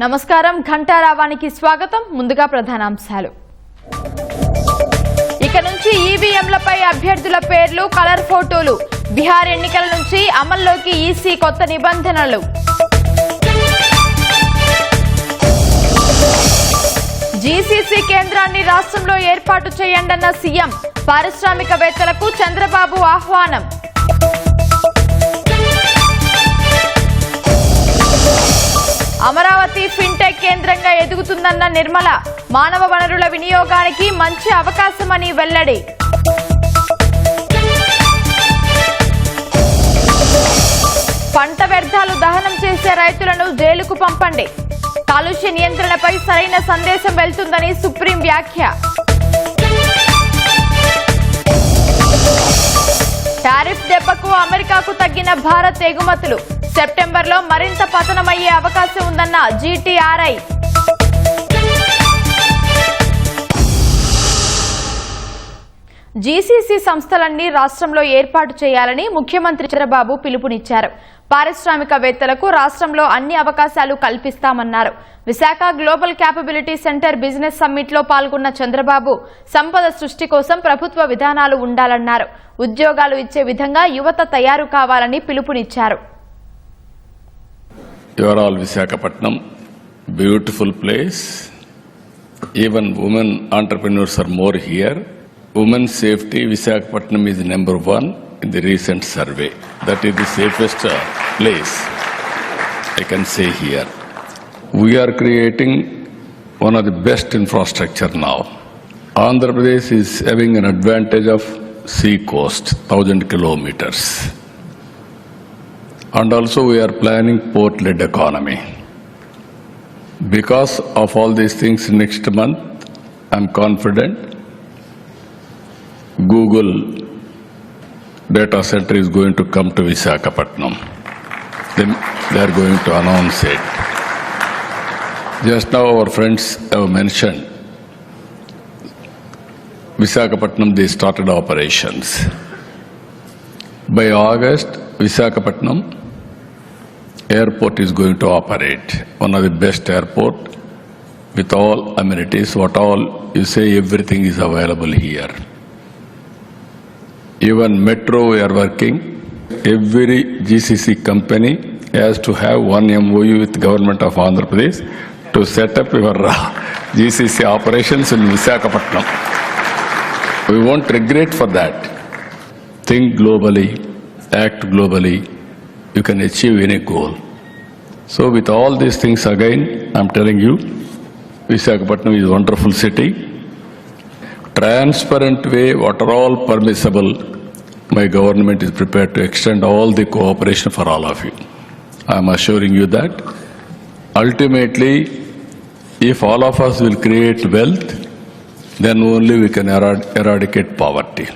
నమస్కారం ఘంటారావానికి స్వాగతం. ముందుగా ప్రధానాంశాలు. ఇక నుంచి ఈవీఎంలపై అభ్యర్థుల పేర్లు, కలర్ ఫోటోలు. బిహార్ ఎన్నికల నుంచి అమల్లోకి ఈసీ కొత్త నిబంధనలు. జీసీసీ కేంద్రాన్ని రాష్ట్రంలో ఏర్పాటు చేయండన్న సీఎం. పారిశ్రామికవేత్తలకు చంద్రబాబు ఆహ్వానం. అమరావతి ఫిన్టెక్ కేంద్రంగా ఎదుగుతుందన్న నిర్మల. మానవ వనరుల వినియోగానికి మంచి అవకాశమని వెల్లడి. పంట వ్యర్థాలు దహనం చేసే రైతులను జైలుకు పంపండి. కాలుష్య నియంత్రణపై సరైన సందేశం వెళ్తుందని సుప్రీం వ్యాఖ్య. టారిఫ్ దెబ్బకు అమెరికాకు తగ్గిన భారత్ ఎగుమతులు. సెప్టెంబర్లో మరింత పతనమయ్యే అవకాశం ఉందన్న జీటీఆర్ఐ. జీసీసీ సంస్థలన్నీ రాష్ట్రంలో ఏర్పాటు చేయాలని ముఖ్యమంత్రి చంద్రబాబు పిలుపునిచ్చారు. పారిశ్రామికవేత్తలకు రాష్ట్రంలో అన్ని అవకాశాలు కల్పిస్తామన్నారు. Visakha global capability centre business summit లో పాల్గొన్న చంద్రబాబు సంపద సృష్టి కోసం ప్రభుత్వ విధానాలు ఉండాలన్నారు. ఉద్యోగాలు ఇచ్చే విధంగా యువత తయారు కావాలని పిలుపునిచ్చారు. You are all Visakhapatnam, beautiful place. Even women entrepreneurs are more here. Women's safety, Visakhapatnam is number 1 in the recent survey. That is the safest place, I can say here. We are creating one of the best infrastructure now. Andhra Pradesh is having an advantage of sea coast, 1000 kilometers. And also we are planning port-led economy. Because of all these things, next month, I'm confident Google data center is going to come to Visakhapatnam. They are going to announce it. Just now our friends have mentioned Visakhapatnam, they started operations. By August, Visakhapatnam airport is going to operate. One of the best airport with all amenities. What all you say, everything is available here. Even metro we are working. Every GCC company has to have one MOU with government of Andhra Pradesh to set up your GCC operations in Visakhapatnam. We won't regret for that. Think globally, act globally. You can achieve any goal. So with all these things again, I'm telling you, Visakhapatnam is a wonderful city. Transparent way, what are all permissible, my government is prepared to extend all the cooperation for all of you. I'm assuring you that ultimately, if all of us will create wealth, then only we can eradicate poverty.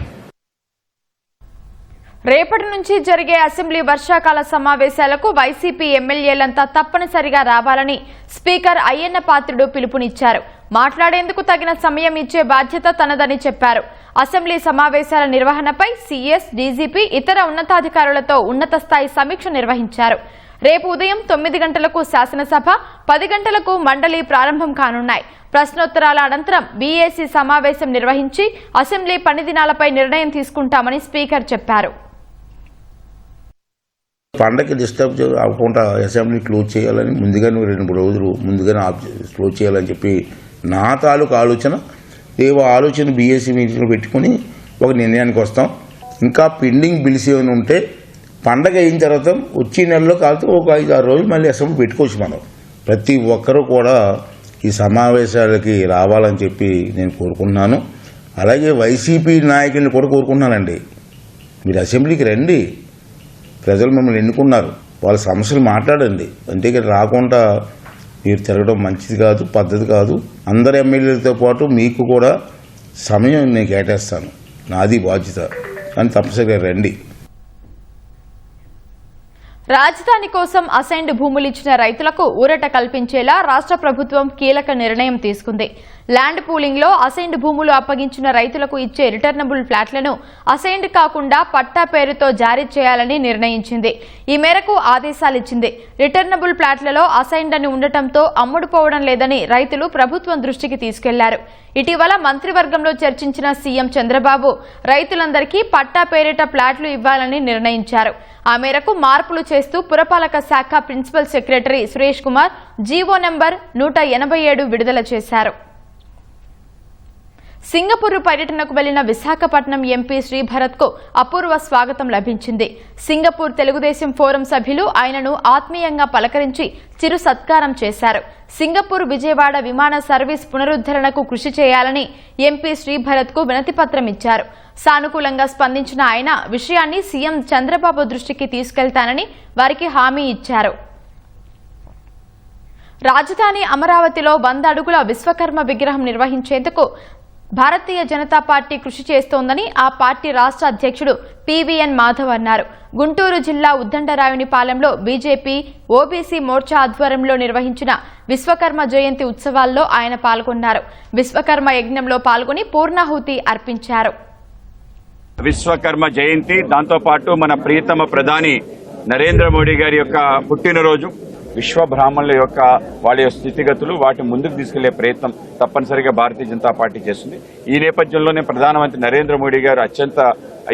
రేపటి నుంచి జరిగే assembly వర్షాకాల సమావేశాలకు YCP ఎమ్మెల్యేలంతా తప్పనిసరిగా రావాలని speaker Ayyanna Patrudu పిలుపునిచ్చారు. మాట్లాడేందుకు తగిన సమయం ఇచ్చే బాధ్యత తనదని చెప్పారు. అసెంబ్లీ సమావేశాల నిర్వహణపై సీఎస్, డీజీపీ, ఇతర ఉన్నతాధికారులతో ఉన్నత స్థాయి సమీక్ష నిర్వహించారు. రేపు ఉదయం 9 గంటలకు శాసనసభ, 10 గంటలకు మండలి ప్రారంభం కానున్నాయి. ప్రశ్నోత్తరాల అనంతరం బీఏసీ సమావేశం నిర్వహించి అసెంబ్లీ పని దినాలపై నిర్ణయం తీసుకుంటామని స్పీకర్ చెప్పారు. పండగకి డిస్టర్బ్ అవ్వకుండా అసెంబ్లీ క్లోజ్ చేయాలని ముందుగానే 2-3 రోజులు ముందుగానే క్లోజ్ చేయాలని చెప్పి నా తాలూకు ఆలోచన. ఏవో ఆలోచన బీఏసీ మీటింగ్లో పెట్టుకుని ఒక నిర్ణయానికి వస్తాం. ఇంకా పెండింగ్ బిల్స్ ఏమైనా ఉంటే పండగ అయిన తర్వాత వచ్చే నెలలో కాదు ఒక 5-6 రోజులు మళ్ళీ అసెంబ్లీ పెట్టుకోవచ్చు. మనం ప్రతి ఒక్కరూ కూడా ఈ సమావేశాలకి రావాలని చెప్పి నేను కోరుకుంటున్నాను. అలాగే వైసీపీ నాయకుల్ని కూడా కోరుకుంటున్నానండి, మీరు అసెంబ్లీకి రండి. ప్రజలు మిమ్మల్ని ఎన్నుకున్నారు, వాళ్ళ సమస్యలు మాట్లాడండి. అంటే ఇక్కడ రాకుండా మీరు తిరగడం మంచిది కాదు, పద్ధతి కాదు. అందరు ఎమ్మెల్యేలతో పాటు మీకు కూడా సమయం నేను కేటాయిస్తాను, నాది బాధ్యత. కానీ తప్పనిసరిగా రండి. రాజధాని కోసం అసైన్డ్ భూములు ఇచ్చిన రైతులకు ఊరట కల్పించేలా రాష్ట్ర ప్రభుత్వం కీలక నిర్ణయం తీసుకుంది. ల్యాండ్ పూలింగ్ లో అసైన్డ్ భూములు అప్పగించిన రైతులకు ఇచ్చే రిటర్నబుల్ ఫ్లాట్లను అసైన్డ్ కాకుండా పట్టా పేరుతో జారీ చేయాలని నిర్ణయించింది. ఈ మేరకు ఆదేశాలిచ్చింది. రిటర్నబుల్ ఫ్లాట్లలో అసైన్డ్ అని ఉండటంతో అమ్ముడుపోవడం లేదని రైతులు ప్రభుత్వం దృష్టికి తీసుకెళ్లారు. ఇటీవల మంత్రివర్గంలో చర్చించిన సీఎం చంద్రబాబు రైతులందరికీ పట్టా పేరిట ఫ్లాట్లు ఇవ్వాలని నిర్ణయించారు. ఆ మేరకు మార్పులు చేస్తూ పురపాలక శాఖ principal secretary Suresh Kumar GO number 187 విడుదల చేశారు. సింగపూర్ పర్యటనకు వెళ్లిన విశాఖపట్నం ఎంపీ శ్రీభరత్ కు అపూర్వ స్వాగతం లభించింది. సింగపూర్ తెలుగుదేశం ఫోరం సభ్యులు ఆయనను ఆత్మీయంగా పలకరించి చిరు సత్కారం చేశారు. సింగపూర్ విజయవాడ విమాన సర్వీస్ పునరుద్ధరణకు కృషి చేయాలని ఎంపీ శ్రీభరత్ కు వినతిపత్రం ఇచ్చారు. సానుకూలంగా స్పందించిన ఆయన విషయాన్ని సీఎం చంద్రబాబు దృష్టికి తీసుకెళ్తానని వారికి హామీ ఇచ్చారు. రాజధాని అమరావతిలో 100 అడుగుల విశ్వకర్మ విగ్రహం నిర్వహించేందుకు భారతీయ జనతా పార్టీ కృషి చేస్తోందని ఆ పార్టీ రాష్ట్ర అధ్యక్షుడు పీవీఎన్ మాధవ్ అన్నారు. గుంటూరు జిల్లా ఉద్దండరాయునిపాలెంలో బీజేపీ ఓబీసీ మోర్చా ఆధ్వర్యంలో నిర్వహించిన విశ్వకర్మ జయంతి ఉత్సవాల్లో ఆయన పాల్గొన్నారు. విశ్వకర్మ యజ్ఞంలో పాల్గొని పూర్ణాహుతి అర్పించారు. విశ్వకర్మ జయంతి, దాంతో పాటు మన ప్రియతమ ప్రధాని నరేంద్ర మోడీ గారి యొక్క పుట్టినరోజు, విశ్వ బ్రాహ్మణుల యొక్క వాళ్ళ స్థితిగతులు వాటి ముందుకు తీసుకెళ్లే ప్రయత్నం తప్పనిసరిగా భారతీయ జనతా పార్టీ చేస్తుంది. ఈ నేపథ్యంలోనే ప్రధానమంత్రి నరేంద్ర మోడీ గారు అత్యంత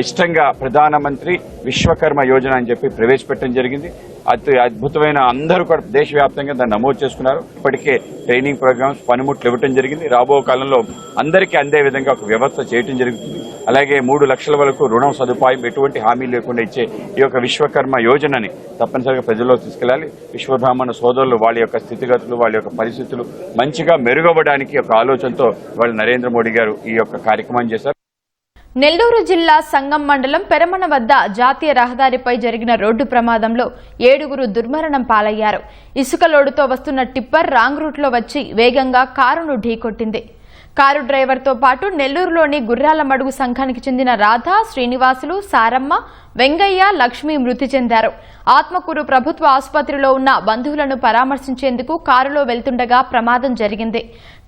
ఇష్టంగా ప్రధానమంత్రి విశ్వకర్మ యోజన అని చెప్పి ప్రవేశపెట్టడం జరిగింది. అతి అద్భుతమైన, అందరూ కూడా దేశవ్యాప్తంగా దాన్ని నమోదు చేసుకున్నారు. ఇప్పటికే ట్రైనింగ్ ప్రోగ్రామ్స్ పనిముట్లు ఇవ్వడం జరిగింది. రాబో కాలంలో అందరికీ అందే విధంగా ఒక వ్యవస్థ చేయడం జరుగుతుంది. అలాగే 3 లక్షల వరకు రుణం సదుపాయం ఎటువంటి హామీ లేకుండా ఇచ్చే ఈ యొక్క విశ్వకర్మ యోజనని తప్పనిసరిగా ప్రజల్లోకి తీసుకెళ్లాలి. విశ్వబ్రాహ్మణ సోదరులు వాళ్ళ యొక్క స్థితిగతులు, వాళ్ళ యొక్క పరిస్థితులు మంచిగా మెరుగవ్వడానికి ఒక ఆలోచనతో వాళ్ళు నరేంద్ర మోడీ గారు ఈ యొక్క కార్యక్రమాన్ని చేశారు. నెల్లూరు జిల్లా సంగం మండలం పెరమన వద్ద జాతీయ రహదారిపై జరిగిన రోడ్డు ప్రమాదంలో 7గురు దుర్మరణం పాలయ్యారు. ఇసుక లోడుతో వస్తున్న టిప్పర్ రాంగ్ రూట్లో వచ్చి వేగంగా కారును ఢీకొట్టింది. కారు డ్రైవర్తో పాటు నెల్లూరులోని గుర్రాల మడుగు సంఘానికి చెందిన రాధ, శ్రీనివాసులు, సారమ్మ, వెంగయ్య, లక్ష్మి మృతి చెందారు. ఆత్మకూరు ప్రభుత్వ ఆసుపత్రిలో ఉన్న బంధువులను పరామర్శించేందుకు కారులో వెళ్తుండగా ప్రమాదం జరిగింది.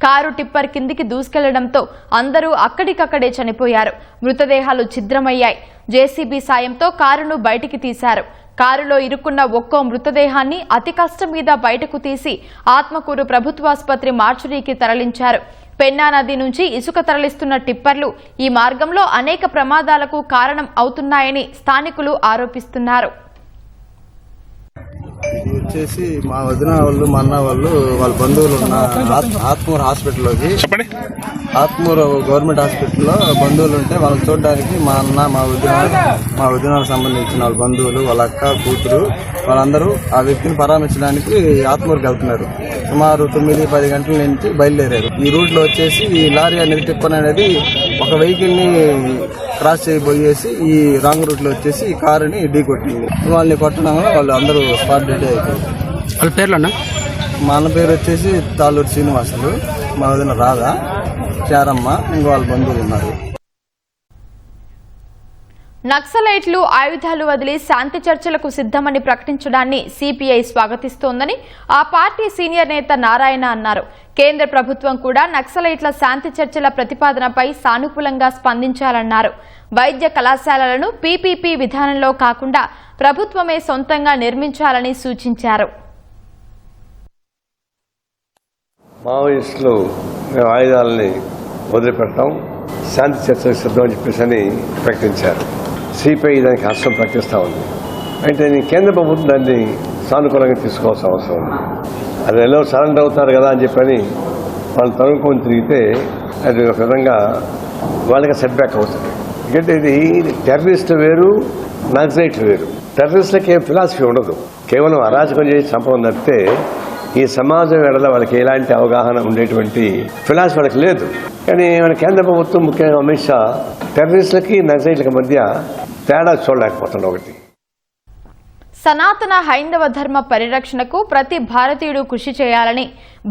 కారు టిప్పర్ కిందికి దూసుకెళ్లడంతో అందరూ అక్కడికక్కడే చనిపోయారు. మృతదేహాలు ఛిద్రమయ్యాయి. జేసీబీ సాయంతో కారును బయటికి తీశారు. కారులో ఇరుక్కున్న ఒక్కో మృతదేహాన్ని అతి కష్టం మీద బయటకు తీసి ఆత్మకూరు ప్రభుత్వాసుపత్రి మార్చురీకి తరలించారు. పెన్నా నది నుంచి ఇసుక తరలిస్తున్న టిప్పర్లు ఈ మార్గంలో అనేక ప్రమాదాలకు కారణం అవుతున్నాయని స్థానికులు ఆరోపిస్తున్నారు. ఇది వచ్చేసి మా వదిన వాళ్ళు, మా అన్న వాళ్ళు, వాళ్ళ బంధువులు ఉన్న ఆత్మూరు హాస్పిటల్లోకి, ఆత్మూరు గవర్నమెంట్ హాస్పిటల్లో బంధువులు ఉంటే వాళ్ళని చూడడానికి మా అన్న, మా వదినకు సంబంధించిన వాళ్ళ బంధువులు, వాళ్ళ అక్క, కూతురు వాళ్ళందరూ ఆ వ్యక్తిని పరామర్శించడానికి ఆత్మూరుకి వెళ్తున్నారు. సుమారు 9-10 గంటల నుంచి బయలుదేరారు. ఈ రూట్ లో వచ్చేసి ఈ లారీ అనేది టిప్పర్ అనేది ఒక వెహికల్ ని క్రాస్ చేయబోయేసి ఈ రాంగ్ రూట్ లో వచ్చేసి ఈ కారుని ఢీకొట్టింది. వాళ్ళని కొట్టడం వల్ల వాళ్ళు అందరూ స్పాట్ డెడ్ అయిపోయారు. వాళ్ళ పేర్లు మా అన్న పేరు వచ్చేసి తాలూరు శ్రీనివాసులు, మా వదిన రాధ, చారమ్మ, ఇంకో వాళ్ళ బంధువులు ఉన్నారు. నక్సలైట్లు ఆయుధాలు వదిలి శాంతి చర్చలకు సిద్ధమని ప్రకటించడాన్ని సిపిఐ స్వాగతిస్తోందని ఆ పార్టీ సీనియర్ నేత నారాయణ అన్నారు. కేంద్ర ప్రభుత్వం కూడా నక్సలైట్ల శాంతి చర్చల ప్రతిపాదనపై సానుకూలంగా స్పందించాలన్నారు. వైద్య కళాశాలలను పీపీపీ విధానంలో కాకుండా ప్రభుత్వమే సొంతంగా నిర్మించాలని సూచించారు. మావోయిస్టులు మేము ఆయుధాలని వదిలిపెట్టాం, శాంతి చర్చలకు సిద్ధం అని చెప్పేసి ప్రకటించారు. సిపిఐ దానికి హర్షం ప్రకటిస్తూ ఉంది. అంటే కేంద్ర ప్రభుత్వం దాన్ని సానుకూలంగా తీసుకోవాల్సిన అవసరం ఉంది. అది ఎలా సరెండర్ అవుతారు కదా అని చెప్పని వాళ్ళు తరుముకొని తిరిగితే అది ఒక విధంగా వాళ్ళకి సెట్ బ్యాక్ అవుతుంది. ఎందుకంటే ఇది టెర్రరిస్ట్ వేరు, నక్సలైట్ వేరు. టెర్రరిస్టులకి ఏం ఫిలాసఫీ ఉండదు, కేవలం అరాచకం చేసి చంపడం తప్పితే ఈ సమాజం ఎడల వాళ్ళకి ఎలాంటి అవగాహన ఉండేటువంటి ఫిలాసఫీ వాళ్ళకి లేదు. కానీ మన కేంద్ర ప్రభుత్వం, ముఖ్యంగా అమిత్ షా, టెర్రరిస్టులకి నక్సలైట్లకి మధ్య తేడా చూడలేకపోతున్నాడు. ఒకటి, సనాతన హైందవ ధర్మ పరిరక్షణకు ప్రతి భారతీయుడు కృషి చేయాలని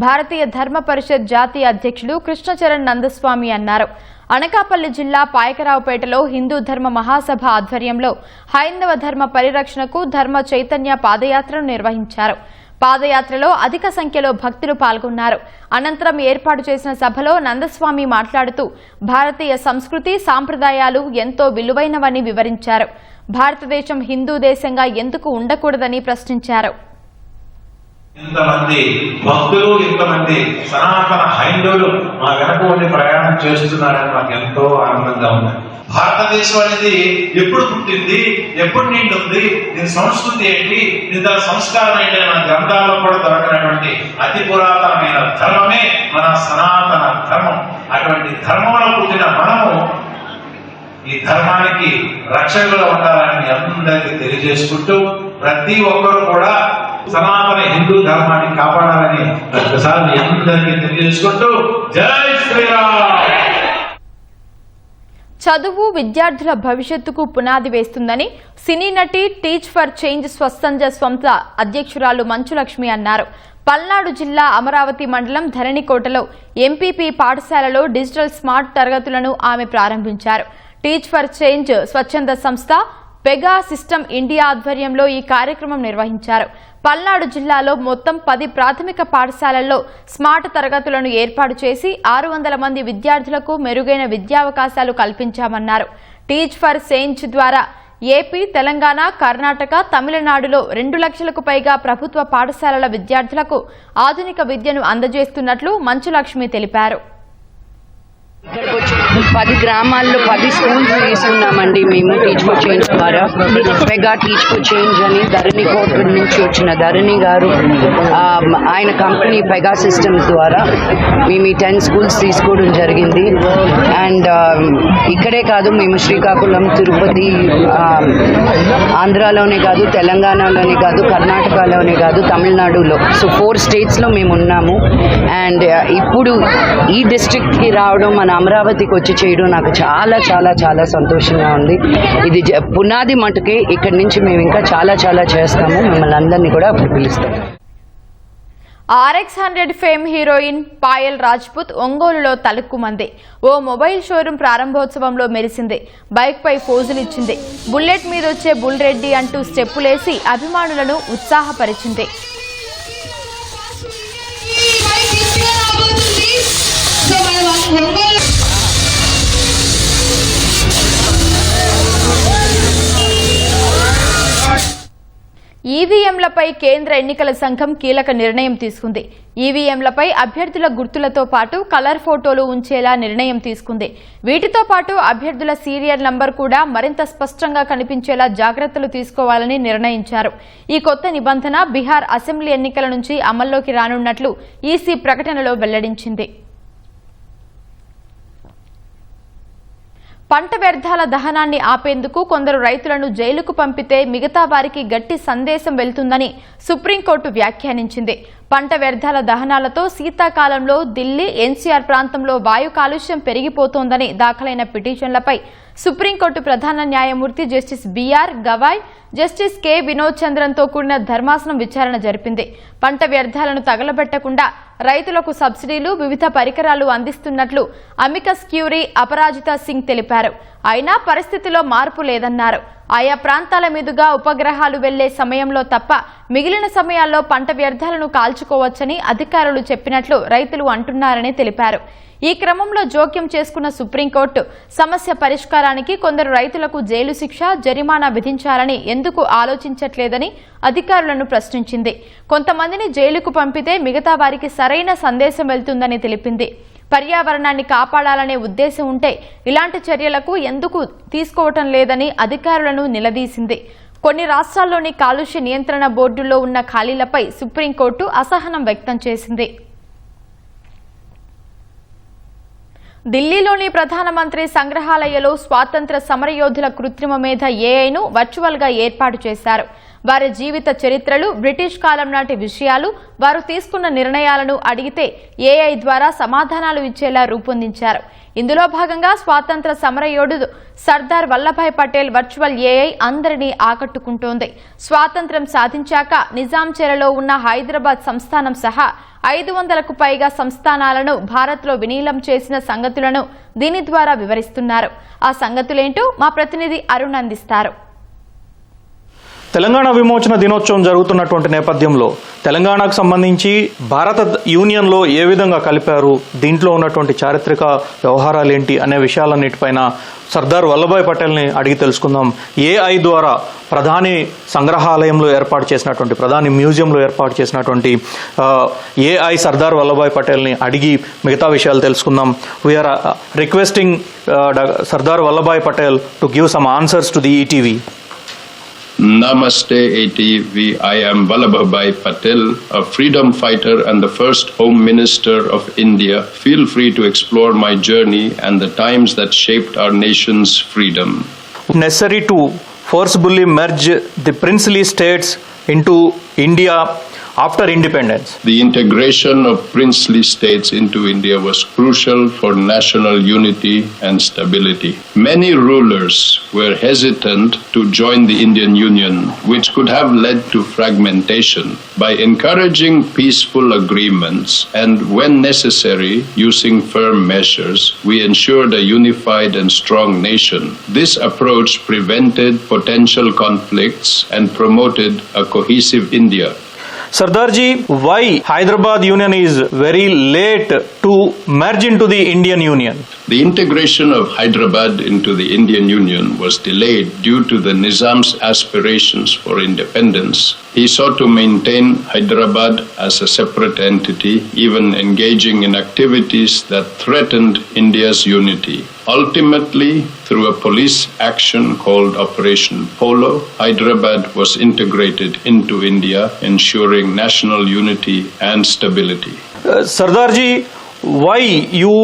భారతీయ ధర్మ పరిషత్ జాతీయ అధ్యక్షుడు కృష్ణచరణ్ నందస్వామి అన్నారు. అనకాపల్లి జిల్లా పాయకరావుపేటలో హిందూ ధర్మ మహాసభ ఆధ్వర్యంలో హైందవ ధర్మ పరిరక్షణకు ధర్మ చైతన్య పాదయాత్రను నిర్వహించారు. పాదయాత్రలో అధిక సంఖ్యలో భక్తులు పాల్గొన్నారు. అనంతరం ఏర్పాటు చేసిన సభలో నందస్వామి మాట్లాడుతూ భారతీయ సంస్కృతి సాంప్రదాయాలు ఎంతో విలువైనవని వివరించారు. భారతదేశం హిందూ దేశంగా ఎందుకు ఉండకూడదని ప్రశ్నించారు. ఇంతమంది భక్తులు, ఇంతమంది సనాతన హైందవులు మా వెనక ఉండి ప్రయాణం చేస్తున్నారని మాకు ఎంతో ఆనందంగా ఉంది. భారతదేశం అనేది ఎప్పుడు పుట్టింది, ఎప్పుడు నిండుంది, దీని సంస్కృతి ఏంటి, దీని సంస్కారం ఏంటి మన గ్రంథాల్లో కూడా దొరకనటువంటి అతి పురాతనమైన ధర్మమే మన సనాతన ధర్మం. అటువంటి ధర్మంలో పుట్టిన మనము ఈ ధర్మానికి రక్షకులు ఉండాలని అందరికీ తెలియజేసుకుంటూ ప్రతి ఒక్కరు కూడా సనాతన హిందూ ధర్మాన్ని కాపాడాలని ఒకసారి అందరికీ తెలియజేసుకుంటూ జై శ్రీరామ్. చదువు విద్యార్థుల భవిష్యత్తుకు పునాది వేస్తుందని సినీ నటి టీచ్ ఫర్ చేంజ్ స్వచ్ఛంద సంస్థ అధ్యక్షురాలు మంచులక్ష్మి అన్నారు. పల్నాడు జిల్లా అమరావతి మండలం ధరణికోటలో ఎంపీపీ పాఠశాలలో డిజిటల్ స్మార్ట్ తరగతులను ఆమె ప్రారంభించారు. టీచ్ ఫర్ చేంజ్ స్వచ్ఛంద సంస్థ పెగా సిస్టమ్ ఇండియా ఆధ్వర్యంలో ఈ కార్యక్రమం నిర్వహించారు. పల్నాడు జిల్లాలో మొత్తం 10 ప్రాథమిక పాఠశాలల్లో స్మార్ట్ తరగతులను ఏర్పాటు చేసి 600 మంది విద్యార్థులకు మెరుగైన విద్యావకాశాలు కల్పించామన్నారు. టీచ్ ఫర్ చేంజ్ ద్వారా ఏపీ, తెలంగాణ, కర్ణాటక, తమిళనాడులో 2 లక్షలకు పైగా ప్రభుత్వ పాఠశాలల విద్యార్థులకు ఆధునిక విద్యను అందజేస్తున్నట్లు మంచులక్ష్మి తెలిపారు. 10 గ్రామాల్లో 10 స్కూల్స్ తీసుకున్నామండి మేము టీచ్ ఫర్ చేంజ్ ద్వారా. మెగా టీచ్ ఫర్ చేంజ్ అని ధరణి కోట నుంచి వచ్చిన ధరణి గారు ఆయన కంపెనీ పెగా సిస్టమ్స్ ద్వారా మేము ఈ 10 స్కూల్స్ తీసుకోవడం జరిగింది. అండ్ ఇక్కడే కాదు, మేము శ్రీకాకుళం, తిరుపతి, ఆంధ్రాలోనే కాదు, తెలంగాణలోనే కాదు, కర్ణాటకలోనే కాదు, తమిళనాడులో, సో 4 స్టేట్స్లో మేము ఉన్నాము. అండ్ ఇప్పుడు ఈ డిస్ట్రిక్ట్కి రావడం, మన అమరావతికి వచ్చి చేయడం నాకు చాలా చాలా చాలా సంతోషంగా ఉంది. ఇది పునాది మటుకే. ఇక్కడి నుంచి మేము ఇంకా చాలా చాలా చేస్తాము. మిమ్మల్ని అందరినీ కూడా అప్పుడు పిలుస్తాము. RX100 fame heroine Payal Rajput ఒంగోలులో తలుక్కుమంది. ఓ మొబైల్ షోరూం ప్రారంభోత్సవంలో మెరిసింది. బైక్ పై పోజులిచ్చింది. బుల్లెట్ మీదొచ్చే బుల్ రెడ్డి అంటూ స్టెప్పులేసి అభిమానులను ఉత్సాహపరిచింది. ఈవీఎంలపై కేంద్ర ఎన్నికల సంఘం కీలక నిర్ణయం తీసుకుంది. ఈవీఎంలపై అభ్యర్థుల గుర్తులతో పాటు కలర్ ఫోటోలు ఉంచేలా నిర్ణయం తీసుకుంది. వీటితో పాటు అభ్యర్థుల సీరియల్ నంబర్ కూడా మరింత స్పష్టంగా కనిపించేలా జాగ్రత్తలు తీసుకోవాలని నిర్ణయించారు. ఈ కొత్త నిబంధన బీహార్ అసెంబ్లీ ఎన్నికల నుంచి అమల్లోకి రానున్నట్లు ఈసీ ప్రకటనలో వెల్లడించింది. పంట వ్యర్థాల దహనాన్ని ఆపేందుకు కొందరు రైతులను జైలుకు పంపితే మిగతా వారికి గట్టి సందేశం వెళ్తుందని సుప్రీంకోర్టు వ్యాఖ్యానించింది. పంట వ్యర్థాల దహనాలతో శీతాకాలంలో ఢిల్లీ, ఎన్సీఆర్ ప్రాంతంలో వాయు కాలుష్యం పెరిగిపోతోందని దాఖలైన పిటిషన్లపై సుప్రీంకోర్టు ప్రధాన న్యాయమూర్తి justice BR Gavai, justice K Vinod చంద్రన్తో కూడిన ధర్మాసనం విచారణ జరిపింది. పంట వ్యర్థాలను తగలబెట్టకుండా రైతులకు సబ్సిడీలు, వివిధ పరికరాలు అందిస్తున్నట్లు అమికస్ క్యూరీ అపరాజితా సింగ్ తెలిపారు. అయినా పరిస్థితిలో మార్పు లేదన్నారు. ఆయా ప్రాంతాల మీదుగా ఉపగ్రహాలు వెళ్లే సమయంలో తప్ప మిగిలిన సమయాల్లో పంట వ్యర్థాలను కాల్చుకోవచ్చని అధికారులు చెప్పినట్లు రైతులు అంటున్నారని తెలిపారు. ఈ క్రమంలో జోక్యం చేసుకున్న సుప్రీంకోర్టు సమస్య పరిష్కారానికి కొందరు రైతులకు జైలు శిక్ష, జరిమానా విధించాలని ఎందుకు ఆలోచించట్లేదని అధికారులను ప్రశ్నించింది. కొంతమందిని జైలుకు పంపితే మిగతా వారికి సరైన సందేశం వెళ్తుందని తెలిపింది. పర్యావరణాన్ని కాపాడాలనే ఉద్దేశం ఉంటే ఇలాంటి చర్యలకు ఎందుకు తీసుకోవటం లేదని అధికారులను నిలదీసింది. కొన్ని రాష్ట్రాల్లోని కాలుష్య నియంత్రణ బోర్డుల్లో ఉన్న ఖాళీలపై సుప్రీంకోర్టు అసహనం వ్యక్తం చేసింది. ఢిల్లీలోని ప్రధానమంత్రి సంగ్రహాలయలో స్వాతంత్ర్య సమరయోధుల కృత్రిమ మేధ ఏఐను వర్చువల్ గా ఏర్పాటు చేశారు. వారి జీవిత చరిత్రలు, బ్రిటిష్ కాలం నాటి విషయాలు, వారు తీసుకున్న నిర్ణయాలను అడిగితే ఏఐ ద్వారా సమాధానాలు ఇచ్చేలా రూపొందించారు. ఇందులో భాగంగా స్వాతంత్ర సమరయోధుడు సర్దార్ వల్లభాయ్ పటేల్ వర్చువల్ ఏఐ అందరినీ ఆకట్టుకుంటోంది. స్వాతంత్ర్యం సాధించాక నిజాం చెరలో ఉన్న హైదరాబాద్ సంస్థానం సహా 500కు పైగా సంస్థానాలను భారత్లో విలీనం చేసిన సంగతులను దీని ద్వారా వివరిస్తున్నారు. ఆ సంగతులేంటో మా ప్రతినిధి అరుణ్ అందిస్తారు. తెలంగాణ విమోచన దినోత్సవం జరుగుతున్నటువంటి నేపథ్యంలో తెలంగాణకు సంబంధించి భారత యూనియన్లో ఏ విధంగా కలిపారు, దీంట్లో ఉన్నటువంటి చారిత్రక వ్యవహారాలు ఏంటి అనే విషయాలన్నిటిపైన సర్దార్ వల్లభాయ్ పటేల్ని అడిగి తెలుసుకుందాం. ఏఐ ద్వారా ప్రధాని సంగ్రహాలయంలో ఏర్పాటు చేసినటువంటి, ప్రధాని మ్యూజియంలో ఏర్పాటు చేసినటువంటి ఏఐ సర్దార్ వల్లభాయ్ పటేల్ని అడిగి మిగతా విషయాలు తెలుసుకుందాం. We are requesting Sardar Vallabhbhai Patel to give some answers to the ETV. Namaste ATV. I am Vallabhbhai Patel, a freedom fighter and the first Home Minister of India. Feel free to explore my journey and the times that shaped our nation's freedom. Necessary to forcibly merge the princely states into India after independence. The integration of princely states into India was crucial for national unity and stability. Many rulers were hesitant to join the Indian Union, which could have led to fragmentation. By encouraging peaceful agreements and, when necessary, using firm measures, we ensured a unified and strong nation. This approach prevented potential conflicts and promoted a cohesive India. Sardarji, why Hyderabad Union is very late to merge into the Indian Union? The integration of Hyderabad into the Indian Union was delayed due to the Nizam's aspirations for independence. He sought to maintain Hyderabad as a separate entity, even engaging in activities that threatened India's unity. Ultimately, through a police action called Operation Polo, Hyderabad was integrated into India, ensuring national unity and stability. Sardarji, why you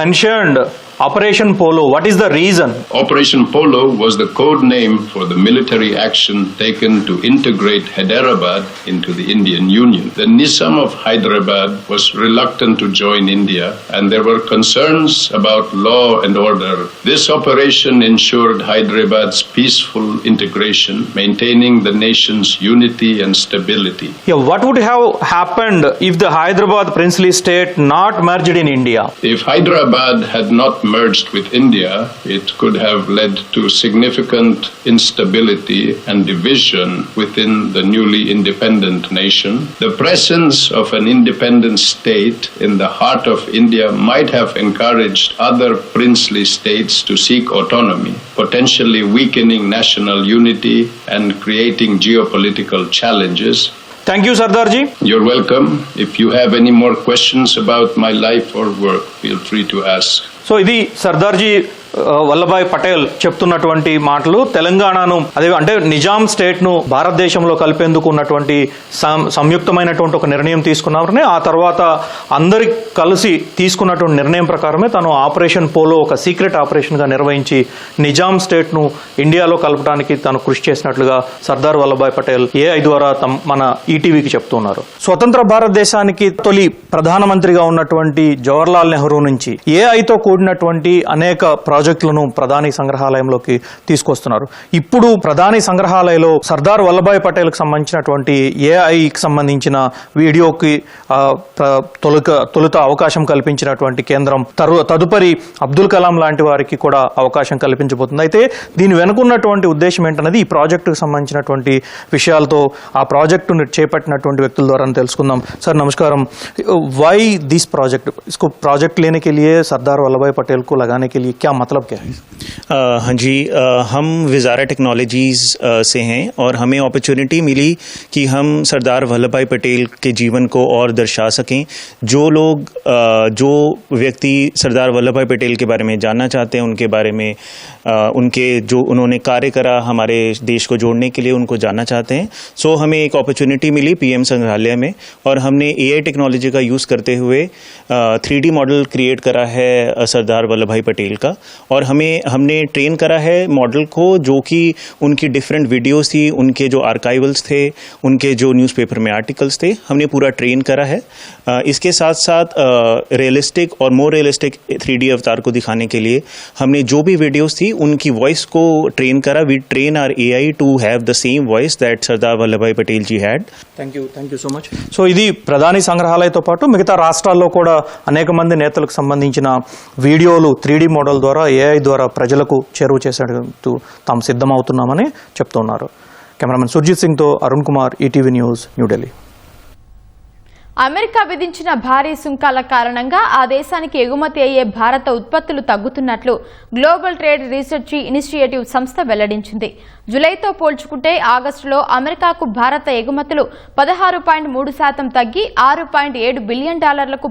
mentioned Operation Polo? What is the reason? Operation Polo was the code name for the military action taken to integrate Hyderabad into the Indian Union. The Nizam of Hyderabad was reluctant to join India, and there were concerns about law and order. This operation ensured Hyderabad's peaceful integration, maintaining the nation's unity and stability. Yeah, what would have happened if the Hyderabad princely state not merged in India? If Hyderabad had not merged with India, it could have led to significant instability and division within the newly independent nation. The presence of an independent state in the heart of India might have encouraged other princely states to seek autonomy, potentially weakening national unity and creating geopolitical challenges. Thank you, Sardarji. You're welcome. If you have any more questions about my life or work, feel free to ask. So ఇది సర్దార్జీ వల్లభాయ్ పటేల్ చెప్తున్నటువంటి మాటలు. తెలంగాణను అదే అంటే నిజాం స్టేట్ను భారతదేశంలో కలిపేందుకు ఉన్నటువంటి సంయుక్తమైనటువంటి ఒక నిర్ణయం తీసుకున్నారని, ఆ తర్వాత అందరి కలిసి తీసుకున్నటువంటి నిర్ణయం ప్రకారమే తను ఆపరేషన్ పోలో ఒక సీక్రెట్ ఆపరేషన్గా నిర్వహించి నిజాం స్టేట్ను ఇండియాలో కలపడానికి తను కృషి చేసినట్లుగా సర్దార్ వల్లభాయ్ పటేల్ ఏఐ ద్వారా మన ఈటీవీకి చెప్తున్నారు. స్వతంత్ర భారతదేశానికి తొలి ప్రధానమంత్రిగా ఉన్నటువంటి జవహర్లాల్ నెహ్రూ నుంచి ఏఐతో కూడినటువంటి అనేక ప్రాజెక్టులను ప్రధాని సంగ్రహాలయంలోకి తీసుకొస్తున్నారు. ఇప్పుడు ప్రధాని సంగ్రహాలయంలో సర్దార్ వల్లభాయ్ పటేల్కి సంబంధించినటువంటి ఏఐకి సంబంధించిన వీడియోకి తొలుత అవకాశం కల్పించినటువంటి కేంద్రం తదుపరి అబ్దుల్ కలాం లాంటి వారికి కూడా అవకాశం కల్పించబోతుంది. అయితే దీని వెనుకున్నటువంటి ఉద్దేశం ఏంటనేది ఈ ప్రాజెక్టుకు సంబంధించినటువంటి విషయాలతో ఆ ప్రాజెక్టును చేపట్టినటువంటి వ్యక్తుల ద్వారా తెలుసుకుందాం. సార్ नमस्कारम. वाई दिस प्रोजेक्ट, इसको प्रोजेक्ट लेने के लिए सरदार वल्लभभाई पटेल को लगाने के लिए क्या मतलब क्या है? हाँ जी, हम वज़ारत टेक्नोलॉजीज़ से हैं और हमें अपॉर्चुनिटी मिली कि हम सरदार वल्लभभाई पटेल के जीवन को और दर्शा सकें. जो व्यक्ति सरदार वल्लभभाई पटेल के बारे में जानना चाहते हैं, उनके बारे में उनके जो उन्होंने कार्य करा हमारे देश को जोड़ने के लिए, उनको जानना चाहते हैं. सो हमें एक अपॉर्चुनिटी मिली पीएम संग्रहालय में और हमने एआई टेक्नोलॉजी का यूज़ करते हुए 3D मॉडल क्रिएट करा है सरदार वल्लभ भाई पटेल का, और हमने ट्रेन करा है मॉडल को, जो कि उनकी डिफरेंट वीडियोस थी, उनके जो आर्काइवल्स थे, उनके जो न्यूज़पेपर में आर्टिकल्स थे, हमने पूरा ट्रेन करा है। इसके साथ साथ रियलिस्टिक और मोर रियलिस्टिक 3D अवतार को दिखाने के लिए हमने जो भी वीडियोस थी उनकी वॉइस को ट्रेन करा। We train our AI to have the same voice that Sardar Vallabhbhai Patel ji had. Thank you so much. So ఇది ప్రధాని సంగ్రహాలయంతో పాటు మిగతా రాష్ట్రాల్లో కూడా అనేక మంది నేతలకు సంబంధించిన వీడియోలు 3D మోడల్ ద్వారా AI ద్వారా ప్రజలకు చేరువ చేసేందుకు తాము సిద్ధమవుతున్నామని చెప్తున్నారు. కెమెరామెన్ సుర్జిత్ సింగ్తో Arun Kumar, ETV news, New Delhi. America విధించిన భారీ సుంకాల కారణంగా ఆ దేశానికి ఎగుమతి అయ్యే భారత ఉత్పత్తులు తగ్గుతున్నట్లు గ్లోబల్ ట్రేడ్ రీసెర్చ్ ఇనిషియేటివ్ సంస్థ వెల్లడించింది. జులైతో పోల్చుకుంటే ఆగస్టులో అమెరికాకు భారత ఎగుమతులు 16.3% తగ్గి $6.7 బిలియన్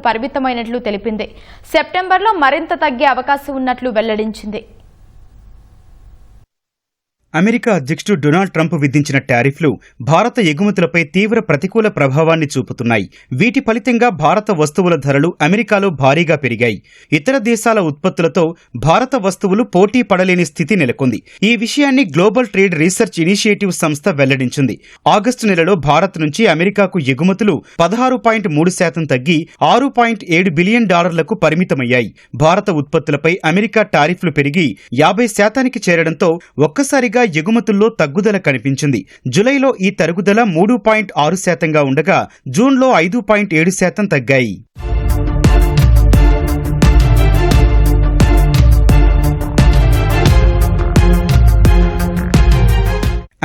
పరిమితమైనట్లు తెలిపింది. సెప్టెంబర్లో మరింత తగ్గే అవకాశం ఉన్నట్లు వెల్లడించింది. అమెరికా అధ్యక్షుడు డొనాల్డ్ ట్రంప్ విధించిన టారిఫ్లు భారత ఎగుమతులపై తీవ్ర ప్రతికూల ప్రభావాన్ని చూపుతున్నాయి. వీటి ఫలితంగా భారత వస్తువుల ధరలు అమెరికాలో భారీగా పెరిగాయి. ఇతర దేశాల ఉత్పత్తులతో భారత వస్తువులు పోటీ పడలేని స్థితి నెలకొంది. ఈ విషయాన్ని గ్లోబల్ ట్రేడ్ రీసెర్చ్ ఇనిషియేటివ్ సంస్థ వెల్లడించింది. ఆగస్టు నెలలో భారత్ నుంచి అమెరికాకు ఎగుమతులు 16.3% తగ్గి $6.7 బిలియన్ పరిమితమయ్యాయి. భారత ఉత్పత్తులపై అమెరికా టారిఫ్లు పెరిగి 50% చేరడంతో ఒక్కసారిగా ఎగుమతుల్లో తగ్గుదల కనిపించింది. జులైలో ఈ తరుగుదల 3.6%గా ఉండగా జూన్లో 5.7% తగ్గాయి.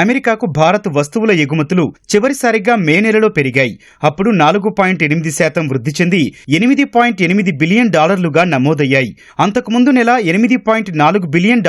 అమెరికాకు భారత్ వస్తువుల ఎగుమతులు చివరిసారిగా మే నెలలో పెరిగాయి. అప్పుడు 4.8% వృద్ధి చెంది $8.8 బిలియన్ నమోదయ్యాయి. అంతకుముందు నెల $8.4 బిలియన్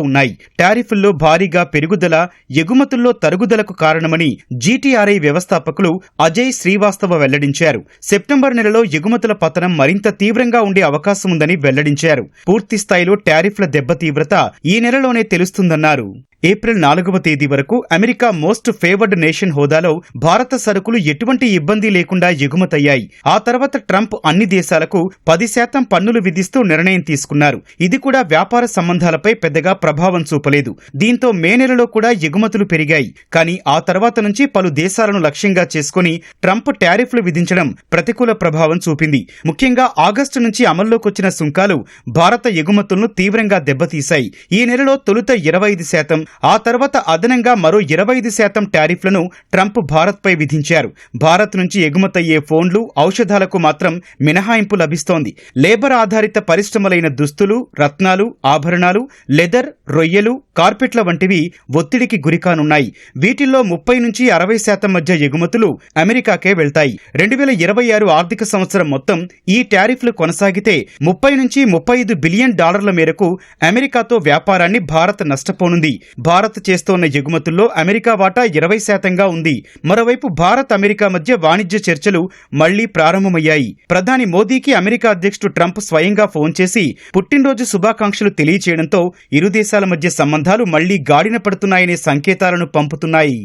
ఉన్నాయి. టారిఫ్ల్లో భారీగా పెరుగుదల ఎగుమతుల్లో తరుగుదలకు కారణమని GTRI వ్యవస్థాపకులు అజయ్ శ్రీవాస్తవ వెల్లడించారు. సెప్టెంబర్ నెలలో ఎగుమతుల పతనం మరింత తీవ్రంగా ఉండే అవకాశం ఉందని వెల్లడించారు. పూర్తి స్థాయిలో టారిఫ్ల దెబ్బ తీవ్రత ఈ నెలలోనే తెలుస్తుందన్నారు. ఏప్రిల్ 4వ తేదీ వరకు అమెరికా మోస్ట్ ఫేవర్డ్ నేషన్ హోదాలో భారత సరుకులు ఎటువంటి ఇబ్బంది లేకుండా ఎగుమతయ్యాయి. ఆ తర్వాత ట్రంప్ అన్ని దేశాలకు 10% పన్నులు విధిస్తూ నిర్ణయం తీసుకున్నారు. ఇది కూడా వ్యాపార సంబంధాలపై పెద్దగా ప్రభావం చూపలేదు. దీంతో మే నెలలో కూడా ఎగుమతులు పెరిగాయి. కానీ ఆ తర్వాత నుంచి పలు దేశాలను లక్ష్యంగా చేసుకుని ట్రంప్ టారిఫ్లు విధించడం ప్రతికూల ప్రభావం చూపింది. ముఖ్యంగా ఆగస్టు నుంచి అమల్లోకొచ్చిన సుంకాలు భారత ఎగుమతులను తీవ్రంగా దెబ్బతీశాయి. ఈ నెలలో తొలుత 25%, ఆ తర్వాత అదనంగా మరో 25% టారిఫ్లను ట్రంప్ భారత్పై విధించారు. భారత్ నుంచి ఎగుమతయ్యే ఫోన్లు, ఔషధాలకు మాత్రం మినహాయింపు లభిస్తోంది. లేబర్ ఆధారిత పరిశ్రమలైన దుస్తులు, రత్నాలు, ఆభరణాలు, లెదర్, రొయ్యలు, కార్పెట్ల వంటివి ఒత్తిడికి గురికానున్నాయి. వీటిల్లో 30 నుంచి 60% మధ్య ఎగుమతులు అమెరికాకే వెళ్తాయి. 2026 ఆర్థిక సంవత్సరం మొత్తం ఈ టారిఫ్లు కొనసాగితే 30 నుంచి 35 బిలియన్ మేరకు అమెరికాతో వ్యాపారాన్ని భారత్ నష్టపోనుంది. భారత్ చేస్తోన్న ఎగుమతుల్లో అమెరికా వాటా 20%గా ఉంది. మరోవైపు భారత్ అమెరికా మధ్య వాణిజ్య చర్చలు మళ్లీ ప్రారంభమయ్యాయి. ప్రధాని మోదీకి అమెరికా అధ్యక్షుడు ట్రంప్ స్వయంగా ఫోన్ చేసి పుట్టినరోజు శుభాకాంక్షలు తెలియచేయడంతో ఇరు దేశాల మధ్య సంబంధాలు మళ్లీ గాడిన పడుతున్నాయనే సంకేతాలను పంపుతున్నాయి.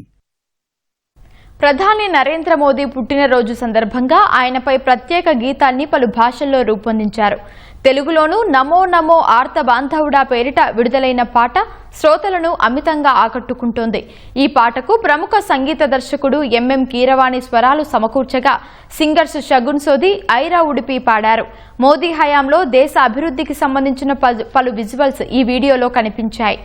ప్రధాని నరేంద్ర మోదీ పుట్టినరోజు సందర్భంగా ఆయనపై ప్రత్యేక గీతాన్ని పలు భాషల్లో రూపొందించారు. తెలుగులోనూ నమో నమో ఆర్త బాంధవుడా పేరిట విడుదలైన పాట శ్రోతలను అమితంగా ఆకట్టుకుంటోంది. ఈ పాటకు ప్రముఖ సంగీత దర్శకుడు MM కీరవాణి స్వరాలు సమకూర్చగా సింగర్స్ షగున్ సోది, ఐరా ఉడిపి పాడారు. మోదీ హయాంలో దేశ అభివృద్ధికి సంబంధించిన పలు విజువల్స్ ఈ వీడియోలో కనిపించాయి.